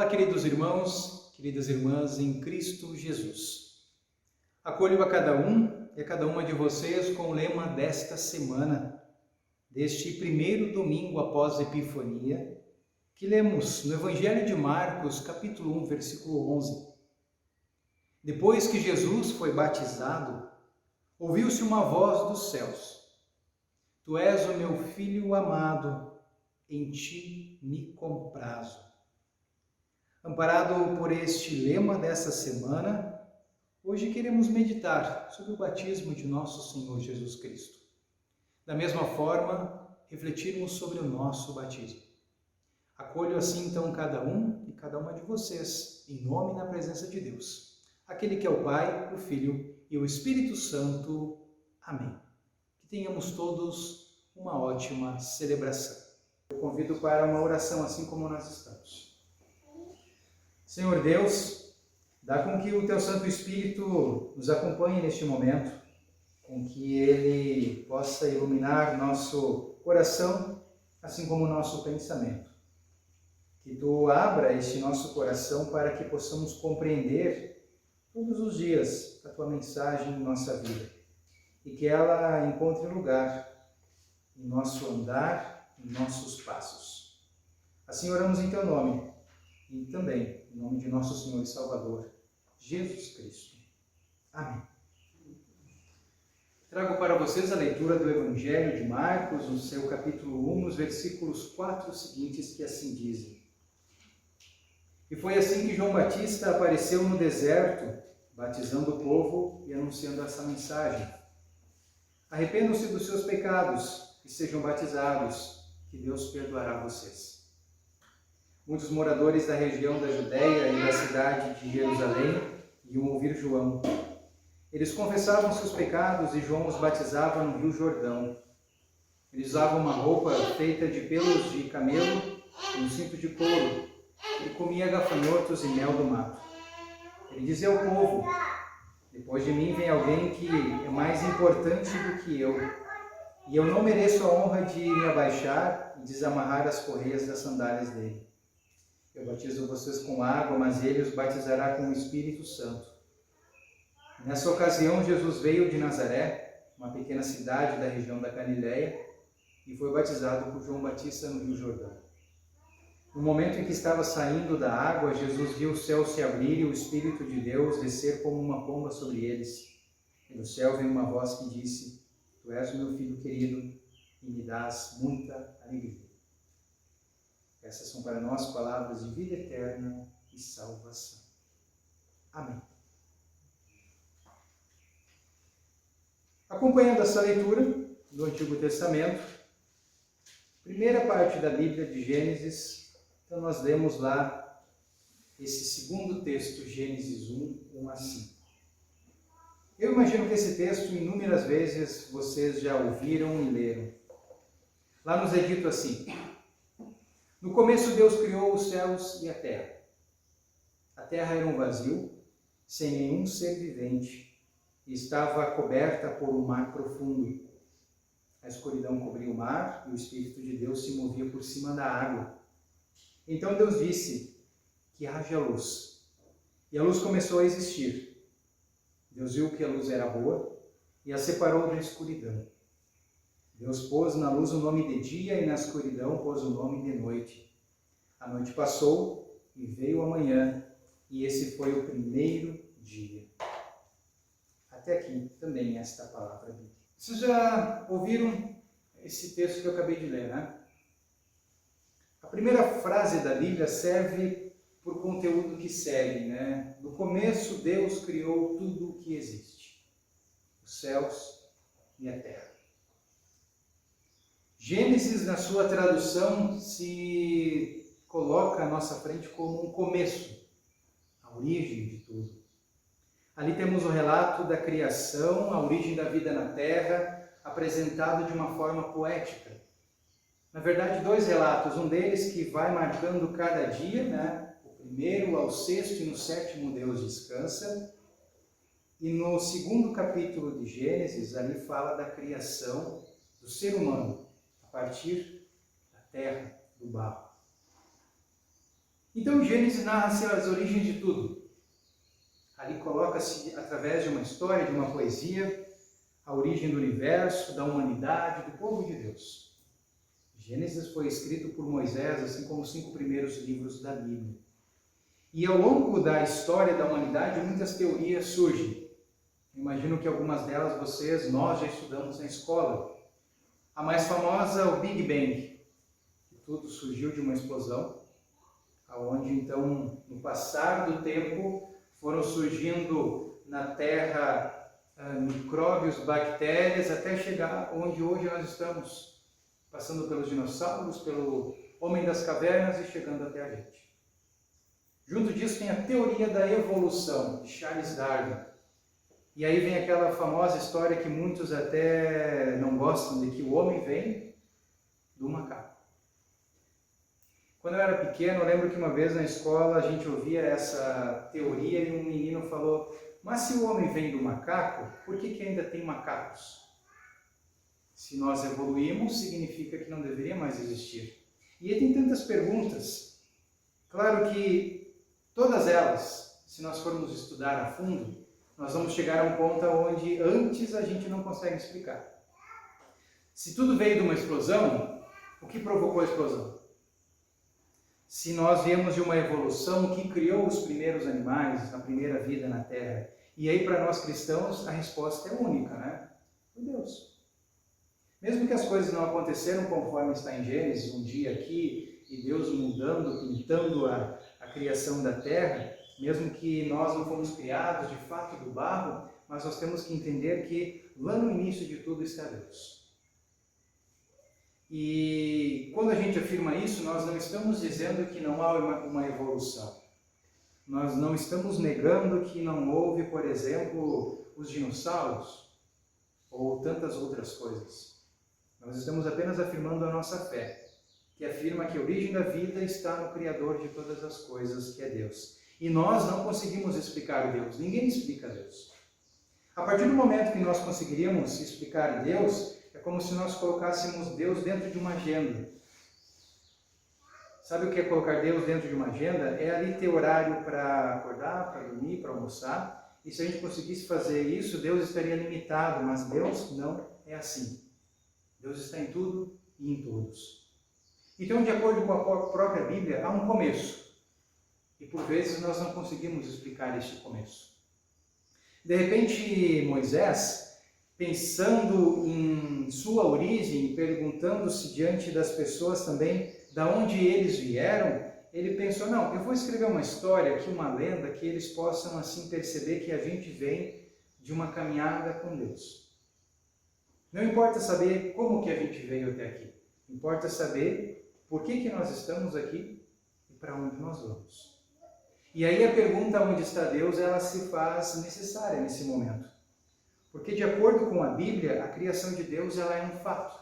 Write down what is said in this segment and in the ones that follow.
queridos irmãos, queridas irmãs em Cristo Jesus. Acolho a cada um e a cada uma de vocês com o lema desta semana, deste primeiro domingo após a Epifania, que lemos no Evangelho de Marcos, capítulo 1, versículo 11. Depois que Jesus foi batizado, ouviu-se uma voz dos céus: Tu és o meu Filho amado, em ti me comprazo. Amparado por este lema dessa semana, hoje queremos meditar sobre o batismo de nosso Senhor Jesus Cristo. Da mesma forma, refletirmos sobre o nosso batismo. Acolho assim então cada um e cada uma de vocês, em nome e na presença de Deus, aquele que é o Pai, o Filho e o Espírito Santo. Amém. Que tenhamos todos uma ótima celebração. Eu convido para uma oração assim como nós estamos. Senhor Deus, dá com que o Teu Santo Espírito nos acompanhe neste momento, com que Ele possa iluminar nosso coração, assim como o nosso pensamento. Que Tu abra este nosso coração para que possamos compreender todos os dias a Tua mensagem em nossa vida e que ela encontre lugar em nosso andar, em nossos passos. Assim oramos em Teu nome e também em nome de nosso Senhor e Salvador, Jesus Cristo. Amém. Trago para vocês a leitura do Evangelho de Marcos, no seu capítulo 1, nos versículos 4 seguintes, que assim dizem: E foi assim que João Batista apareceu no deserto, batizando o povo e anunciando essa mensagem: Arrependam-se dos seus pecados e sejam batizados, que Deus perdoará vocês. Muitos moradores da região da Judéia e da cidade de Jerusalém iam ouvir João. Eles confessavam seus pecados e João os batizava no Rio Jordão. Eles usavam uma roupa feita de pelos de camelo e um cinto de couro. Ele comia gafanhotos e mel do mato. Ele dizia ao povo: Depois de mim vem alguém que é mais importante do que eu, e eu não mereço a honra de me abaixar e desamarrar as correias das sandálias dele. Eu batizo vocês com água, mas ele os batizará com o Espírito Santo. Nessa ocasião, Jesus veio de Nazaré, uma pequena cidade da região da Galileia, e foi batizado por João Batista no Rio Jordão. No momento em que estava saindo da água, Jesus viu o céu se abrir e o Espírito de Deus descer como uma pomba sobre eles. E do céu veio uma voz que disse: Tu és o meu Filho querido e me dás muita alegria. Essas são para nós palavras de vida eterna e salvação. Amém. Acompanhando essa leitura do Antigo Testamento, primeira parte da Bíblia de Gênesis, então nós lemos lá esse segundo texto, Gênesis 1, 1 a 5. Eu imagino que esse texto inúmeras vezes vocês já ouviram e leram. Lá nos é dito assim: No começo Deus criou os céus e a terra. A terra era um vazio, sem nenhum ser vivente, e estava coberta por um mar profundo. A escuridão cobria o mar e o Espírito de Deus se movia por cima da água. Então Deus disse: Que haja luz. E a luz começou a existir. Deus viu que a luz era boa e a separou da escuridão. Deus pôs na luz o nome de dia e na escuridão pôs o nome de noite. A noite passou e veio a manhã, e esse foi o primeiro dia. Até aqui também esta palavra bíblica. Vocês já ouviram esse texto que eu acabei de ler, né? A primeira frase da Bíblia serve para o conteúdo que segue, né? No começo Deus criou tudo o que existe, os céus e a terra. Gênesis, na sua tradução, se coloca à nossa frente como um começo, a origem de tudo. Ali temos o relato da criação, a origem da vida na Terra, apresentado de uma forma poética. Na verdade, dois relatos, um deles que vai marcando cada dia, né? O primeiro ao sexto e no sétimo Deus descansa. E no segundo capítulo de Gênesis, ali fala da criação do ser humano, a partir da terra, do barro. Então, Gênesis narra-se as origens de tudo. Ali coloca-se, através de uma história, de uma poesia, a origem do universo, da humanidade, do povo de Deus. Gênesis foi escrito por Moisés, assim como os 5 primeiros livros da Bíblia. E ao longo da história da humanidade, muitas teorias surgem. Imagino que algumas delas nós já estudamos na escola. A mais famosa é o Big Bang, que tudo surgiu de uma explosão, onde então, no passar do tempo, foram surgindo na Terra micróbios, bactérias, até chegar onde hoje nós estamos, passando pelos dinossauros, pelo homem das cavernas e chegando até a gente. Junto disso tem a teoria da evolução, de Charles Darwin. E aí vem aquela famosa história que muitos até não gostam, de que o homem vem do macaco. Quando eu era pequeno, eu lembro que uma vez na escola a gente ouvia essa teoria e um menino falou: mas se o homem vem do macaco, por que ainda tem macacos? Se nós evoluímos, significa que não deveria mais existir. E aí tem tantas perguntas. Claro que todas elas, se nós formos estudar a fundo, nós vamos chegar a um ponto onde antes a gente não consegue explicar. Se tudo veio de uma explosão, o que provocou a explosão? Se nós viemos de uma evolução, o que criou os primeiros animais, a primeira vida na Terra? E aí, para nós cristãos, a resposta é única, né? Foi Deus. Mesmo que as coisas não aconteceram conforme está em Gênesis, um dia aqui, e Deus mudando, pintando a criação da Terra, mesmo que nós não fomos criados de fato do barro, mas nós temos que entender que lá no início de tudo está Deus. E quando a gente afirma isso, nós não estamos dizendo que não há uma evolução. Nós não estamos negando que não houve, por exemplo, os dinossauros ou tantas outras coisas. Nós estamos apenas afirmando a nossa fé, que afirma que a origem da vida está no Criador de todas as coisas, que é Deus. E nós não conseguimos explicar Deus, ninguém explica Deus. A partir do momento que nós conseguiríamos explicar Deus, é como se nós colocássemos Deus dentro de uma agenda. Sabe o que é colocar Deus dentro de uma agenda? É ali ter horário para acordar, para dormir, para almoçar. E se a gente conseguisse fazer isso, Deus estaria limitado, mas Deus não é assim. Deus está em tudo e em todos. Então, de acordo com a própria Bíblia, há um começo. E por vezes nós não conseguimos explicar este começo. De repente, Moisés, pensando em sua origem, perguntando-se diante das pessoas também de onde eles vieram, ele pensou: não, eu vou escrever uma história aqui, uma lenda, que eles possam assim perceber que a gente vem de uma caminhada com Deus. Não importa saber como que a gente veio até aqui, importa saber por que nós estamos aqui e para onde nós vamos. E aí a pergunta onde está Deus, ela se faz necessária nesse momento. Porque de acordo com a Bíblia, a criação de Deus ela é um fato.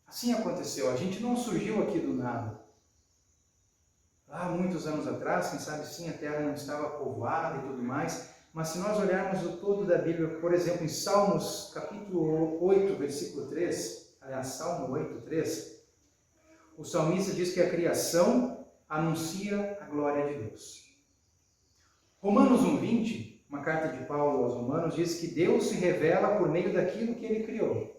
Assim aconteceu, a gente não surgiu aqui do nada. Há muitos anos atrás, quem sabe sim, a terra não estava povoada e tudo mais, mas se nós olharmos o todo da Bíblia, por exemplo, em Salmos capítulo 8, versículo 3, aliás, Salmo 8, 3, o salmista diz que a criação anuncia a glória de Deus. Romanos 1:20, uma carta de Paulo aos Romanos, diz que Deus se revela por meio daquilo que Ele criou.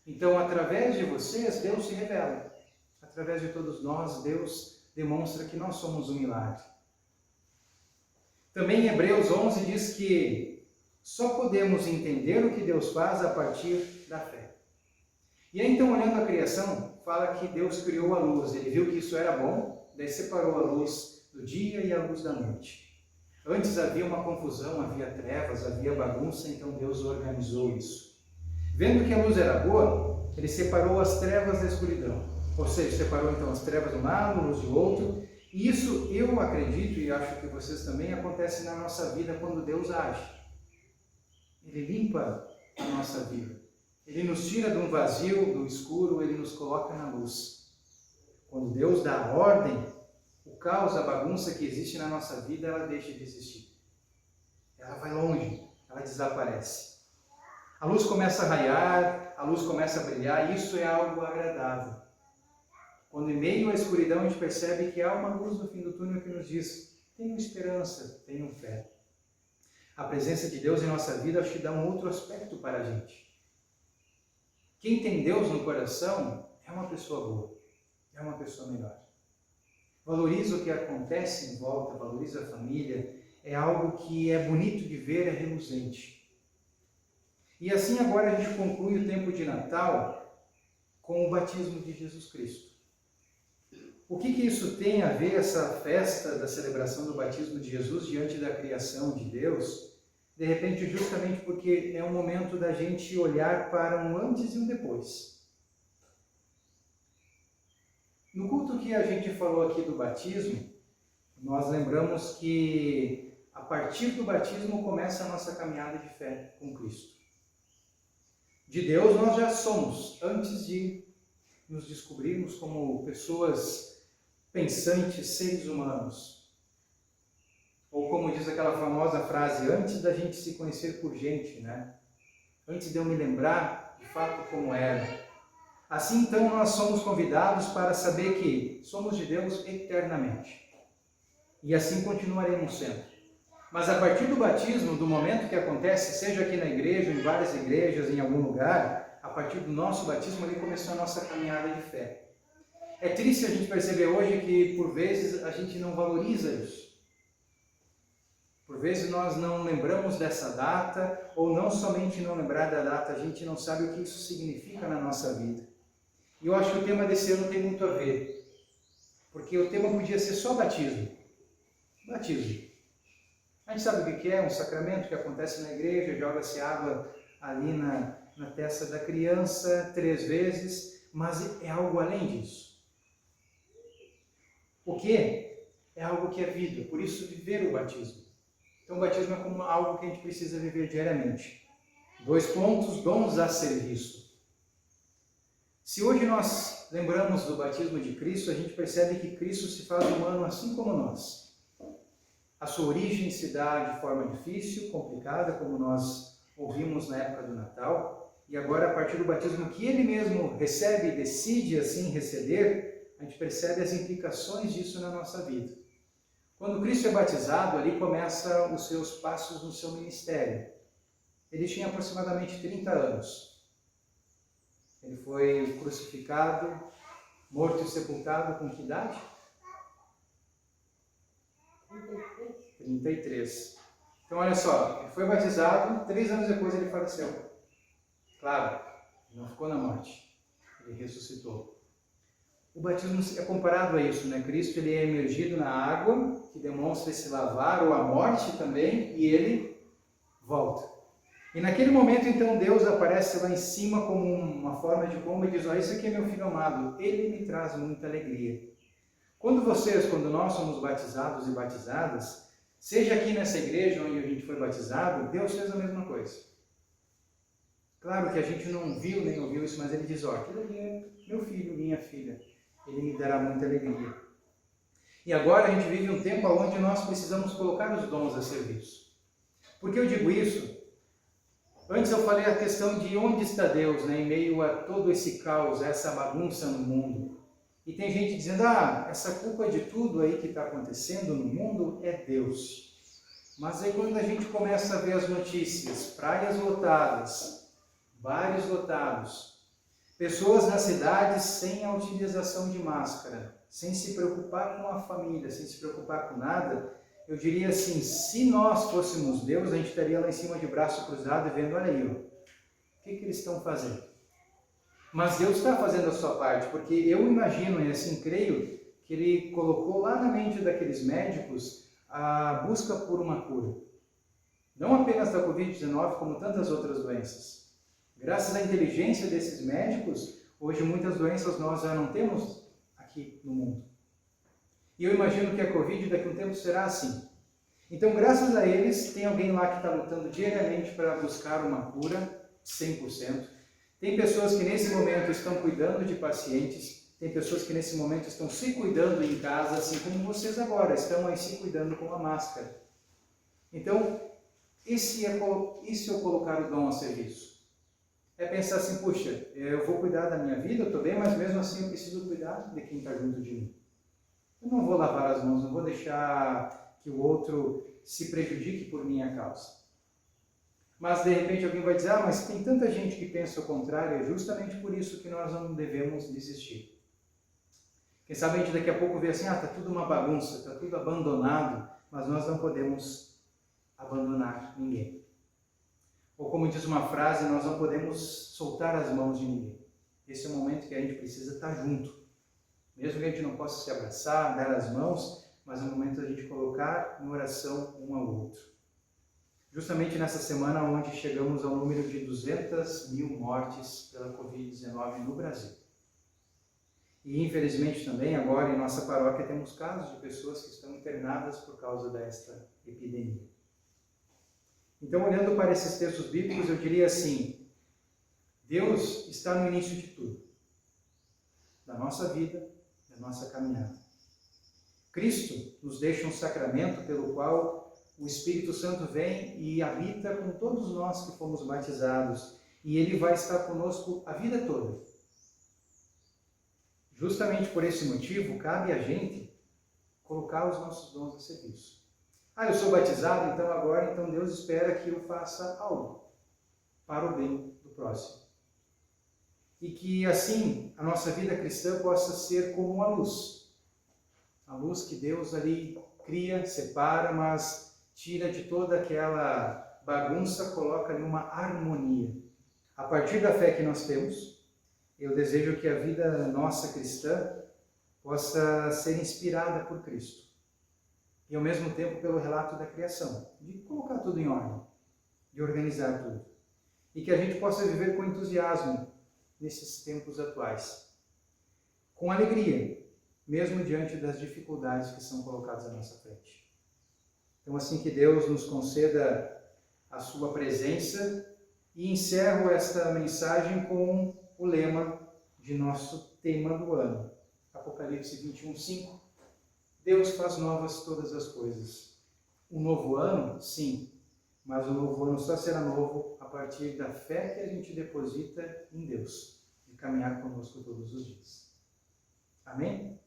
Então, através de vocês, Deus se revela. Através de todos nós, Deus demonstra que nós somos um milagre. Também em Hebreus 11 diz que só podemos entender o que Deus faz a partir da fé. E aí, então, olhando a criação, fala que Deus criou a luz. Ele viu que isso era bom, daí separou a luz do dia e a luz da noite. Antes havia uma confusão, havia trevas, havia bagunça, então Deus organizou isso. Vendo que a luz era boa, Ele separou as trevas da escuridão. Ou seja, separou então as trevas de um lado, a luz do outro. E isso, eu acredito, e acho que vocês também, acontece na nossa vida quando Deus age. Ele limpa a nossa vida. Ele nos tira de um vazio, do escuro, Ele nos coloca na luz. Quando Deus dá a ordem, o caos, a bagunça que existe na nossa vida, ela deixa de existir. Ela vai longe, ela desaparece. A luz começa a raiar, a luz começa a brilhar, e isso é algo agradável. Quando em meio à escuridão a gente percebe que há uma luz no fim do túnel que nos diz: tenham esperança, tenham fé. A presença de Deus em nossa vida acho que dá um outro aspecto para a gente. Quem tem Deus no coração é uma pessoa boa, é uma pessoa melhor. Valoriza o que acontece em volta, valoriza a família, é algo que é bonito de ver, é reluzente. E assim agora a gente conclui o tempo de Natal com o batismo de Jesus Cristo. O que isso tem a ver, essa festa da celebração do batismo de Jesus diante da criação de Deus? De repente, justamente porque é um momento da gente olhar para um antes e um depois. No culto que a gente falou aqui do batismo, nós lembramos que a partir do batismo começa a nossa caminhada de fé com Cristo. De Deus nós já somos, antes de nos descobrirmos como pessoas pensantes, seres humanos. Ou como diz aquela famosa frase, antes da gente se conhecer por gente, né? Antes de eu me lembrar de fato como era. Assim então nós somos convidados para saber que somos de Deus eternamente. E assim continuaremos sendo. Mas a partir do batismo, do momento que acontece, seja aqui na igreja, em várias igrejas, em algum lugar, a partir do nosso batismo ali começou a nossa caminhada de fé. É triste a gente perceber hoje que, por vezes, a gente não valoriza isso. Por vezes nós não lembramos dessa data, ou não somente não lembrar da data, a gente não sabe o que isso significa na nossa vida. E eu acho que o tema desse ano tem muito a ver. Porque o tema podia ser só batismo. Batismo. A gente sabe o que é, um sacramento que acontece na igreja, joga-se água ali na testa da criança 3 vezes, mas é algo além disso. O que? É algo que é vida, por isso viver o batismo. Então o batismo é como algo que a gente precisa viver diariamente. 2 pontos, dons a serviço. Se hoje nós lembramos do batismo de Cristo, a gente percebe que Cristo se faz humano assim como nós. A sua origem se dá de forma difícil, complicada, como nós ouvimos na época do Natal, e agora a partir do batismo que ele mesmo recebe e decide assim receber, a gente percebe as implicações disso na nossa vida. Quando Cristo é batizado, ali começa os seus passos no seu ministério. Ele tinha aproximadamente 30 anos. Ele foi crucificado, morto e sepultado com que idade? 33. Então olha só, ele foi batizado, 3 anos depois ele faleceu. Claro, não ficou na morte, ele ressuscitou. O batismo é comparado a isso, né? Cristo ele é emergido na água, que demonstra esse lavar, ou a morte também, e ele volta. E naquele momento, então, Deus aparece lá em cima como uma forma de bomba e diz: isso aqui é meu filho amado, ele me traz muita alegria. Quando nós somos batizados e batizadas, seja aqui nessa igreja onde a gente foi batizado, Deus fez a mesma coisa. Claro que a gente não viu nem ouviu isso, mas ele diz: aquele ali é meu filho, minha filha. Ele me dará muita alegria. E agora a gente vive um tempo onde nós precisamos colocar os dons a serviço. Por que eu digo isso? Antes eu falei a questão de onde está Deus, né, em meio a todo esse caos, essa bagunça no mundo. E tem gente dizendo: essa culpa de tudo aí que está acontecendo no mundo é Deus. Mas aí quando a gente começa a ver as notícias, praias lotadas, bares lotados, pessoas nas cidades sem a utilização de máscara, sem se preocupar com a família, sem se preocupar com nada, eu diria assim, se nós fôssemos Deus, a gente estaria lá em cima de braço cruzado e vendo: olha aí, o que eles estão fazendo? Mas Deus está fazendo a sua parte, porque eu imagino e assim creio que Ele colocou lá na mente daqueles médicos a busca por uma cura. Não apenas da Covid-19, como tantas outras doenças. Graças à inteligência desses médicos, hoje muitas doenças nós já não temos aqui no mundo. E eu imagino que a Covid daqui a um tempo será assim. Então, graças a eles, tem alguém lá que está lutando diariamente para buscar uma cura 100%. Tem pessoas que nesse momento estão cuidando de pacientes, tem pessoas que nesse momento estão se cuidando em casa, assim como vocês agora estão aí se cuidando com a máscara. Então, isso é colocar o dom a serviço. é pensar assim, puxa, eu vou cuidar da minha vida, eu estou bem, mas mesmo assim eu preciso cuidar de quem está junto de mim. Eu não vou lavar as mãos, não vou deixar que o outro se prejudique por minha causa. Mas de repente alguém vai dizer, mas tem tanta gente que pensa o contrário, é justamente por isso que nós não devemos desistir. Quem sabe a gente daqui a pouco vê assim, está tudo uma bagunça, está tudo abandonado, mas nós não podemos abandonar ninguém. Ou como diz uma frase, nós não podemos soltar as mãos de ninguém. Esse é o momento que a gente precisa estar junto. Mesmo que a gente não possa se abraçar, dar as mãos, mas é o momento da gente colocar em oração um ao outro. Justamente nessa semana onde chegamos ao número de 200 mil mortes pela Covid-19 no Brasil. E infelizmente também agora em nossa paróquia temos casos de pessoas que estão internadas por causa desta epidemia. Então, olhando para esses textos bíblicos, eu diria assim, Deus está no início de tudo, da nossa vida, da nossa caminhada. Cristo nos deixa um sacramento pelo qual o Espírito Santo vem e habita com todos nós que fomos batizados, e ele vai estar conosco a vida toda. Justamente por esse motivo, cabe a gente colocar os nossos dons a serviço. Eu sou batizado, então Deus espera que eu faça algo para o bem do próximo. E que assim a nossa vida cristã possa ser como a luz que Deus ali cria, separa, mas tira de toda aquela bagunça, coloca ali uma harmonia. A partir da fé que nós temos, eu desejo que a vida nossa cristã possa ser inspirada por Cristo. E ao mesmo tempo pelo relato da criação, de colocar tudo em ordem, de organizar tudo. E que a gente possa viver com entusiasmo nesses tempos atuais. Com alegria, mesmo diante das dificuldades que são colocadas à nossa frente. Então, assim que Deus nos conceda a sua presença, e encerro esta mensagem com o lema de nosso tema do ano. Apocalipse 21:5. Deus faz novas todas as coisas. Um novo ano? Sim, mas o novo ano só será novo a partir da fé que a gente deposita em Deus, de caminhar conosco todos os dias. Amém?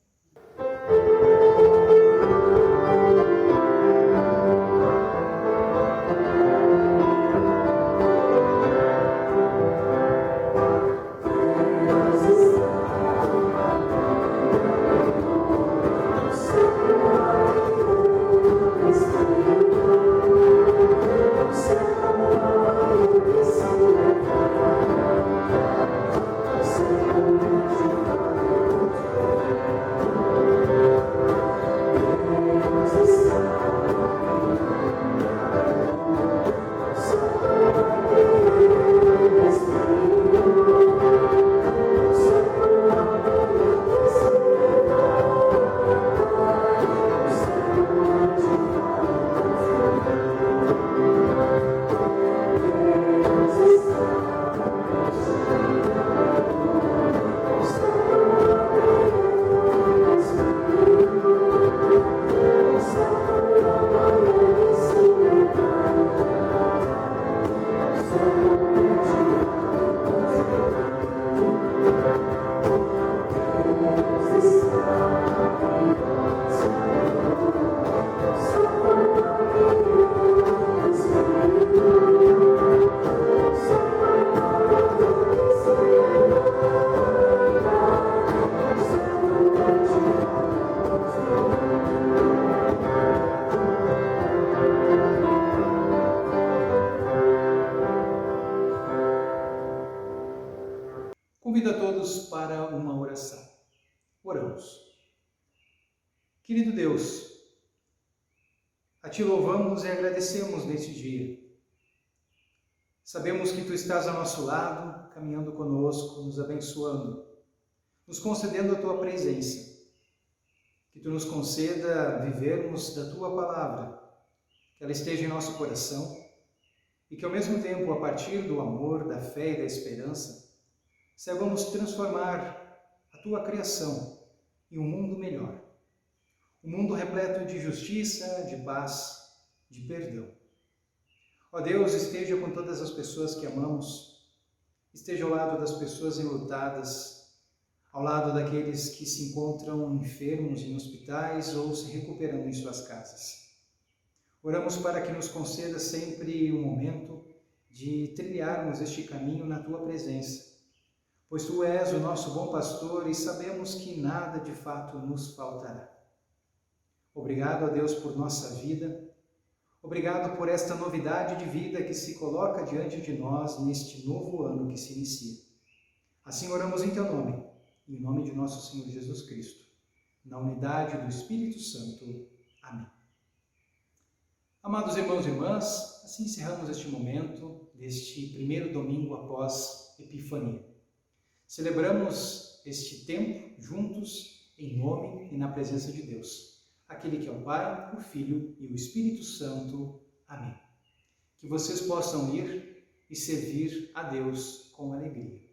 Convido a todos para uma oração. Oramos. Querido Deus, a Ti louvamos e agradecemos neste dia. Sabemos que Tu estás ao nosso lado, caminhando conosco, nos abençoando, nos concedendo a Tua presença. Que Tu nos conceda vivermos da Tua palavra, que ela esteja em nosso coração e que ao mesmo tempo, a partir do amor, da fé e da esperança, saibamos transformar a Tua criação em um mundo melhor. Um mundo repleto de justiça, de paz, de perdão. Ó Deus, esteja com todas as pessoas que amamos, esteja ao lado das pessoas enlutadas, ao lado daqueles que se encontram enfermos em hospitais ou se recuperando em suas casas. Oramos para que nos conceda sempre um momento de trilharmos este caminho na Tua presença, pois Tu és o nosso bom pastor e sabemos que nada de fato nos faltará. Obrigado a Deus por nossa vida, obrigado por esta novidade de vida que se coloca diante de nós neste novo ano que se inicia. Assim oramos em Teu nome, em nome de nosso Senhor Jesus Cristo, na unidade do Espírito Santo. Amém. Amados irmãos e irmãs, assim encerramos este momento deste primeiro domingo após Epifania. Celebramos este tempo juntos em nome e na presença de Deus, aquele que é o Pai, o Filho e o Espírito Santo. Amém. Que vocês possam ir e servir a Deus com alegria.